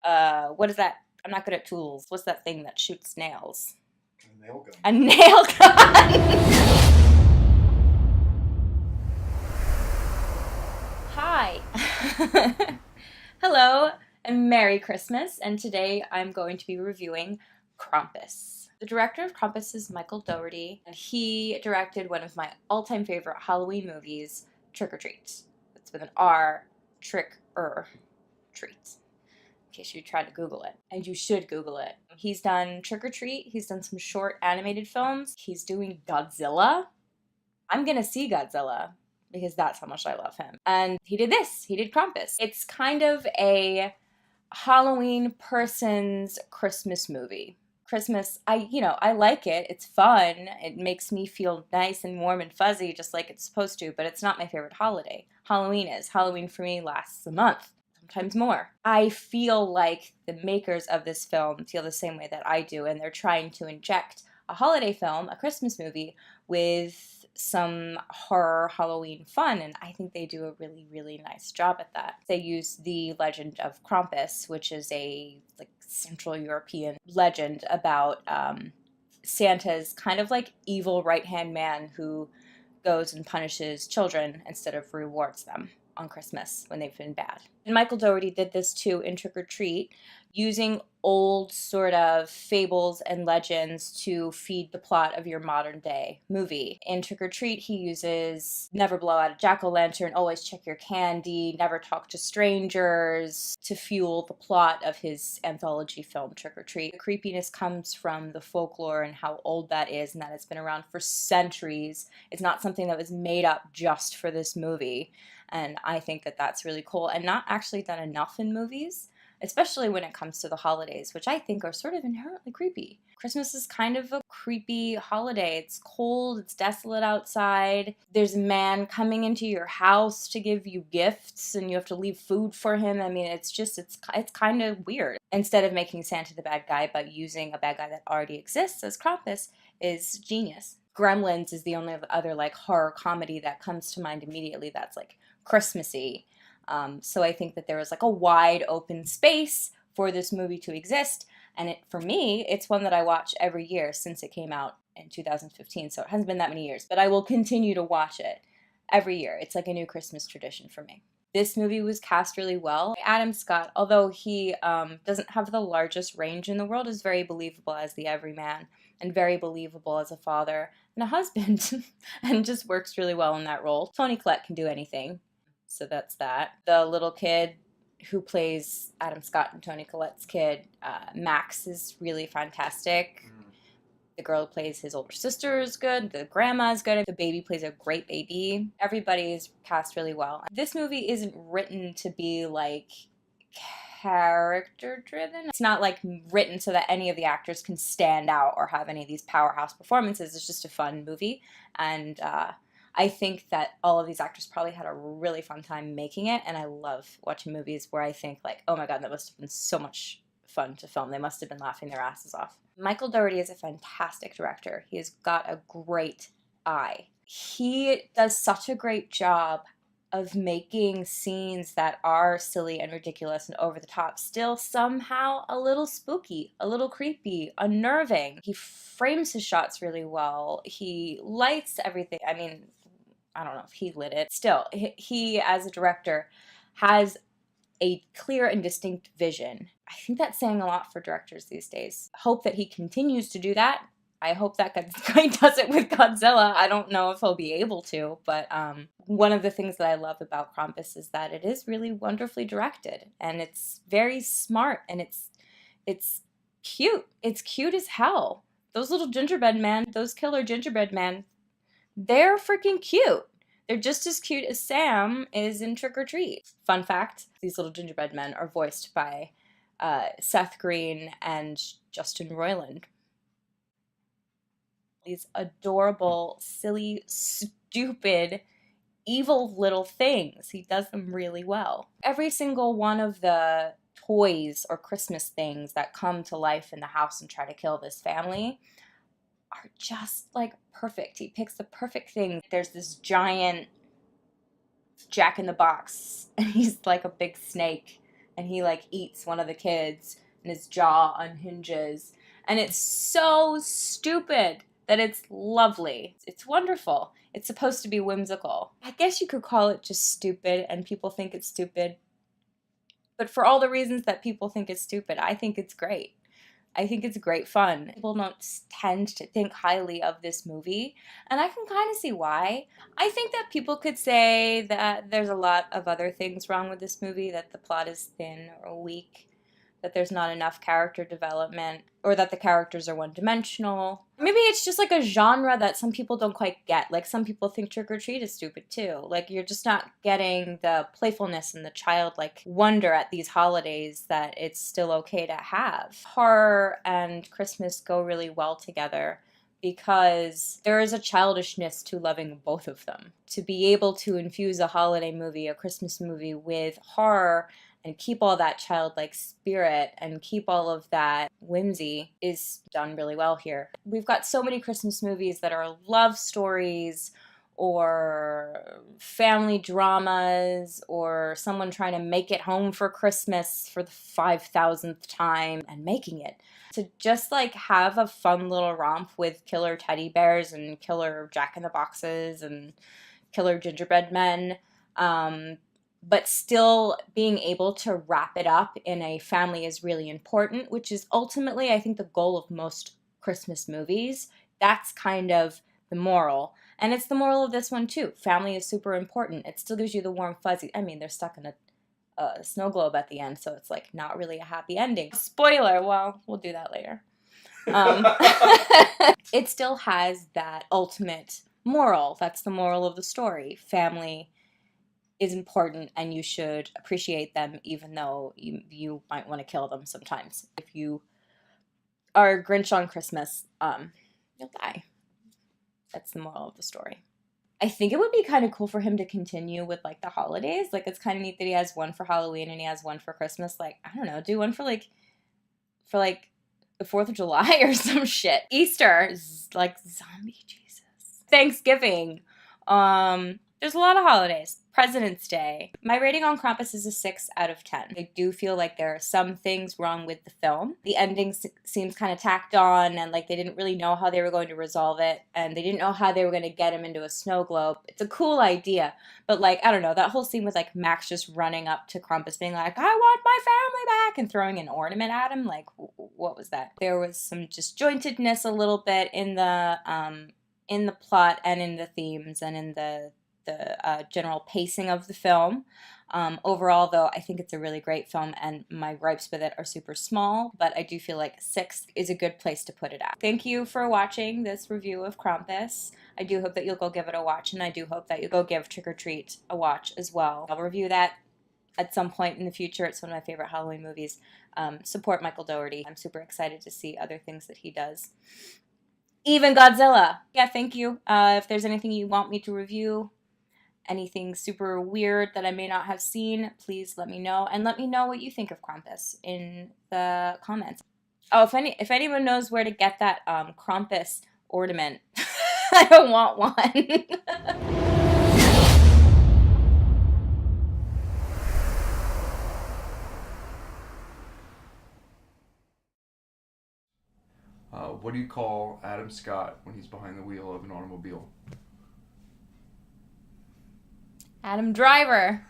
What is that? I'm not good at tools. What's that thing that shoots nails? A nail gun. A nail gun! Hi. Hello and Merry Christmas, and today I'm going to be reviewing Krampus. The director of Krampus is Michael Dougherty, and he directed one of my all-time favorite Halloween movies, Trick or Treat. It's with an R, Trick-er-Treat. In case you tried to Google it. And you should Google it. He's done Trick or Treat. He's done some short animated films. He's doing Godzilla. I'm gonna see Godzilla because that's how much I love him. And he did this. He did Krampus. It's kind of a Halloween person's Christmas movie. Christmas, I like it. It's fun. It makes me feel nice and warm and fuzzy just like it's supposed to, but it's not my favorite holiday. Halloween is. Halloween for me lasts a month. Sometimes more. I feel like the makers of this film feel the same way that I do, and they're trying to inject a holiday film, a Christmas movie, with some horror Halloween fun, and I think they do a really, really nice job at that. They use the legend of Krampus, which is a Central European legend about Santa's kind of like evil right-hand man who goes and punishes children instead of rewards them on Christmas when they've been bad. And Michael Dougherty did this too in Trick or Treat, using old sort of fables and legends to feed the plot of your modern day movie. In Trick or Treat, he uses never blow out a jack-o'-lantern, always check your candy, never talk to strangers to fuel the plot of his anthology film Trick or Treat. The creepiness comes from the folklore and how old that is, and that it's been around for centuries. It's not something that was made up just for this movie. And I think that that's really cool and not actually done enough in movies, especially when it comes to the holidays, which I think are sort of inherently creepy. Christmas is kind of a creepy holiday. It's cold, it's desolate outside. There's a man coming into your house to give you gifts and you have to leave food for him. I mean, it's kind of weird. Instead of making Santa the bad guy, but using a bad guy that already exists as Krampus is genius. Gremlins is the only other horror comedy that comes to mind immediately that's Christmassy. So I think that there was a wide open space for this movie to exist, and for me, it's one that I watch every year since it came out in 2015, so it hasn't been that many years, but I will continue to watch it every year. It's like a new Christmas tradition for me. This movie was cast really well. Adam Scott, although he doesn't have the largest range in the world, is very believable as the everyman and very believable as a father and a husband and just works really well in that role. Toni Collette can do anything. So that's that. The little kid who plays Adam Scott and Toni Collette's kid, Max, is really fantastic. The girl who plays his older sister is good. The grandma is good. The baby plays a great baby. Everybody is cast really well. This movie isn't written to be character driven. It's not written so that any of the actors can stand out or have any of these powerhouse performances. It's just a fun movie, and I think that all of these actors probably had a really fun time making it, and I love watching movies where I think oh my god, that must have been so much fun to film. They must have been laughing their asses off. Michael Dougherty is a fantastic director. He has got a great eye. He does such a great job of making scenes that are silly and ridiculous and over the top still somehow a little spooky, a little creepy, unnerving. He frames his shots really well. He lights everything. I mean, I don't know if he lit it. Still, he as a director has a clear and distinct vision. I think that's saying a lot for directors these days. I hope that he continues to do that. I hope that he does it with Godzilla. I don't know if he'll be able to, but one of the things that I love about Krampus is that it is really wonderfully directed, and it's very smart, and it's cute. It's cute as hell. Those little gingerbread men, those killer gingerbread men, they're freaking cute. They're just as cute as Sam is in Trick or Treat. Fun fact, these little gingerbread men are voiced by Seth Green and Justin Roiland. These adorable, silly, stupid, evil little things. He does them really well. Every single one of the toys or Christmas things that come to life in the house and try to kill this family are just perfect. He picks the perfect thing. There's this giant Jack in the Box, and he's like a big snake and he like eats one of the kids and his jaw unhinges. And it's so stupid that it's lovely. It's wonderful. It's supposed to be whimsical. I guess you could call it just stupid, and people think it's stupid. But for all the reasons that people think it's stupid, I think it's great. I think it's great fun. People don't tend to think highly of this movie, and I can kind of see why. I think that people could say that there's a lot of other things wrong with this movie, that the plot is thin or weak, that there's not enough character development, or that the characters are one-dimensional. Maybe it's just like a genre that some people don't quite get. Like, some people think Trick or Treat is stupid too. Like, you're just not getting the playfulness and the childlike wonder at these holidays that it's still okay to have. Horror and Christmas go really well together because there is a childishness to loving both of them. To be able to infuse a holiday movie, a Christmas movie, with horror and keep all that childlike spirit and keep all of that whimsy is done really well here. We've got so many Christmas movies that are love stories or family dramas or someone trying to make it home for Christmas for the 5,000th time and making it. To just like have a fun little romp with killer teddy bears and killer jack-in-the-boxes and killer gingerbread men, but still being able to wrap it up in a family is really important, which is ultimately, I think, the goal of most Christmas movies. That's kind of the moral. And it's the moral of this one, too. Family is super important. It still gives you the warm fuzzy. I mean, they're stuck in a snow globe at the end, so it's, like, not really a happy ending. Spoiler! Well, we'll do that later. It still has that ultimate moral. That's the moral of the story. Family is important, and you should appreciate them even though you might want to kill them sometimes. If you are a Grinch on Christmas, you'll die. That's the moral of the story. I think it would be kind of cool for him to continue with, like, the holidays. Like, it's kind of neat that he has one for Halloween and he has one for Christmas. Like, I don't know, do one for the 4th of July or some shit. Easter is like zombie Jesus. Thanksgiving. There's a lot of holidays. President's Day. My rating on Krampus is a 6 out of 10. I do feel like there are some things wrong with the film. The ending seems kind of tacked on, and like they didn't really know how they were going to resolve it, and they didn't know how they were going to get him into a snow globe. It's a cool idea, but like, I don't know, that whole scene with like Max just running up to Krampus being like, I want my family back, and throwing an ornament at him, like, what was that? There was some disjointedness a little bit in the plot and in the themes and in the general pacing of the film. Overall, though, I think it's a really great film, and my gripes with it are super small, but I do feel like 6 is a good place to put it at. Thank you for watching this review of Krampus. I do hope that you'll go give it a watch, and I do hope that you'll go give Trick or Treat a watch as well. I'll review that at some point in the future. It's one of my favorite Halloween movies. Support Michael Dougherty. I'm super excited to see other things that he does. Even Godzilla. Yeah, thank you. If there's anything you want me to review, anything super weird that I may not have seen, please let me know. And let me know what you think of Krampus in the comments. Oh, if anyone knows where to get that Krampus ornament, I don't want one. What do you call Adam Scott when he's behind the wheel of an automobile? Adam Driver.